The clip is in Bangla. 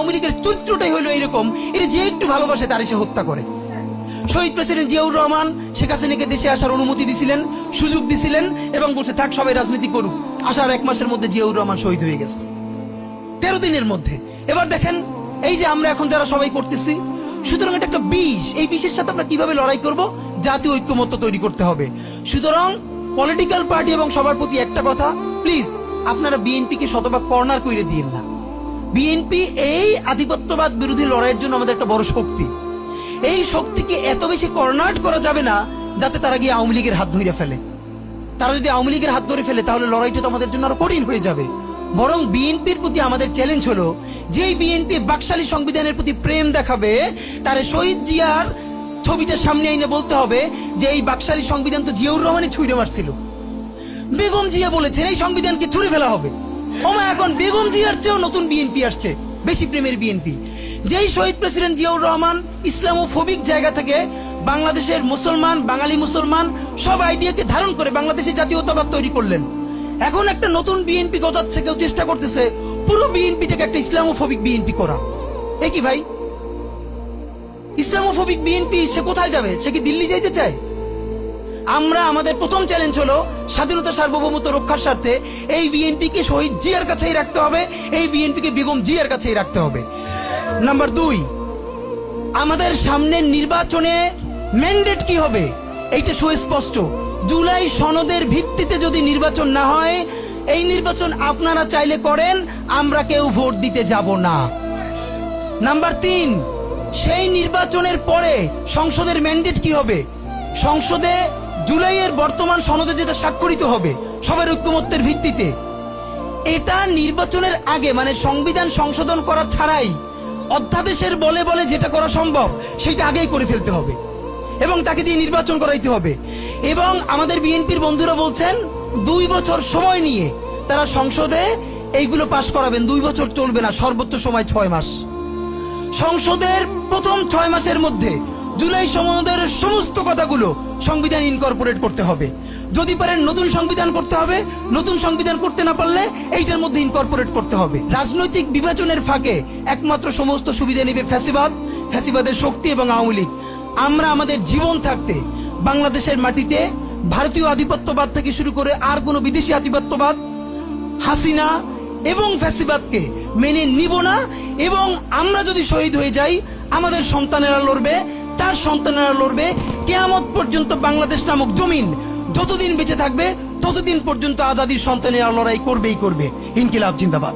আওয়ামী লীগের চরিত্রটাই হলো এরকম, এর যে একটু ভালোবাসে তারে সে হত্যা করে। শহীদ প্রেসিডেন্ট জিয়াউর রহমান শেখ হাসিনাকে দেশে আসার অনুমতি দিছিলেন, সুযোগ দিছিলেন এবং বলছে থাক সবাই রাজনীতি করুক। আসার 1 মাসের মধ্যে জিয়াউর রহমান শহীদ হয়ে গেছে, 13 দিনের মধ্যে। এবার দেখেন এই যে আমরা এখন যারা সবাই করতেছি, সুতরাং এটা একটা বিষ। এই বিষের সাথে আমরা কিভাবে লড়াই করব? জাতীয় ঐক্যমত্য তৈরি করতে হবে। সুতরাং পলিটিক্যাল পার্টি এবং সবার প্রতি একটা কথা, প্লিজ আপনারা বিএনপিকে শতভাগ কর্নার করে দিয়েন না। বিএনপি এই আধিপত্যবাদ বিরোধী লড়াইয়ের জন্য আমাদের একটা বড় শক্তি। এই শক্তিকে এত বেশি কর্নার করা যাবে না যাতে তারা গিয়ে আওয়ামী লীগের হাত ধরে ফেলে। তারা যদি আওয়ামী লীগের হাত ধরে ফেলে তাহলে লড়াইটা তো আমাদের জন্য আরো কঠিন হয়ে যাবে। বরং বিএনপির প্রতি আমাদের চ্যালেঞ্জ হলো, যেই বিএনপি বাকশালী সংবিধানের প্রতি প্রেম দেখাবে তারে শহীদ জিয়ার ছবিটা সামনে এনে বলতে হবে যে এই বাকশালী সংবিধান তো জিয়াউর রহমানই ছুঁড়ে মারছিল। বেগম জিয়া বলেছেন এই সংবিধানকে ছুঁড়ে ফেলা হবে। ওমা এখন বেগম জিয়ার চেয়েও নতুন বিএনপি আসছে, বেশি প্রেমের বিএনপি। যেই শহীদ প্রেসিডেন্ট জিয়াউর রহমান ইসলামোফোবিক জায়গা থেকে বাংলাদেশের মুসলমান, বাঙালি মুসলমান সব আইডিয়াকে ধারণ করে বাংলাদেশে জাতীয়তাবাদ তৈরি করলেন। এখন একটা নতুন বিএনপি গজাচ্ছে, কেউ চেষ্টা করতেছে পুরো বিএনপিটাকে একটা ইসলামোফোবিক বিএনপি করা। এ কি ভাই, ইসলামোফোবিক বিএনপি সে কোথায় যাবে? সে কি দিল্লি যাইতে চায়? আমরা আমাদের প্রথম চ্যালেঞ্জ হলো স্বাধীনতা সার্বভৌমত্ব রক্ষার স্বার্থে এই বিএনপিকে শহীদ জিয়ার কাছেই রাখতে হবে, এই বিএনপিকে বেগম জিয়ার কাছেই রাখতে হবে। নাম্বার 2, আমাদের সামনের নির্বাচনে ম্যান্ডেট কি হবে এইটা সুস্পষ্ট। জুলাই সনদের ভিত্তিতে যদি নির্বাচন না হয়, এই নির্বাচন আপনারা চাইলে করেন, আমরা কেউ ভোট দিতে যাব না। নাম্বার 3, সেই নির্বাচনের পরে সংসদের ম্যান্ডেট কি হবে? সংসদে জুলাইয়ের বর্তমান সনদে যেটা স্বাক্ষরিত হবে সবার ঐক্যমত্যের ভিত্তিতে, এটা নির্বাচনের আগে মানে সংবিধান সংশোধন করা ছাড়াই অধ্যাদেশের বলে বলে যেটা করা সম্ভব সেটা আগেই করে ফেলতে হবে এবং তাকে দিয়ে নির্বাচন করাইতে হবে। এবং আমাদের বিএনপির বন্ধুরা বলছেন 2 বছর সময় নিয়ে তারা সংসদে এইগুলো পাশ করাবেন। 2 বছর চলবে না, সর্বোচ্চ সময় 6 মাস। সংসদের প্রথম 6 মাসের মধ্যে জুলাই সনদের সমস্ত কথাগুলো সংবিধান ইনকর্পোরেট করতে হবে। যদি পারেন নতুন সংবিধান করতে হবে, নতুন সংবিধান করতে না পারলে এইটার মধ্যে ইনকর্পোরেট করতে হবে। রাজনৈতিক বিভাজনের ফাঁকে একমাত্র সমস্ত সুবিধা নেবে ফ্যাসিবাদ, ফ্যাসিবাদের শক্তি এবং আওয়ামী লীগ। আমরা আমাদের জীবন থাকতে বাংলাদেশের মাটিতে ভারতীয় আধিপত্যবাদ থেকে শুরু করে আর কোনো বিদেশি আধিপত্যবাদ, হাসিনা এবং ফ্যাসিবাদকে মেনে নিব না। এবং আমরা যদি শহীদ হয়ে যাই, আমাদের সন্তানেরা লড়বে, তার সন্তানেরা লড়বে। কিয়ামত পর্যন্ত বাংলাদেশ নামক জমিন যতদিন বেঁচে থাকবে ততদিন পর্যন্ত আজাদির সন্তানেরা লড়াই করবেই করবে। ইনকিলাব জিন্দাবাদ।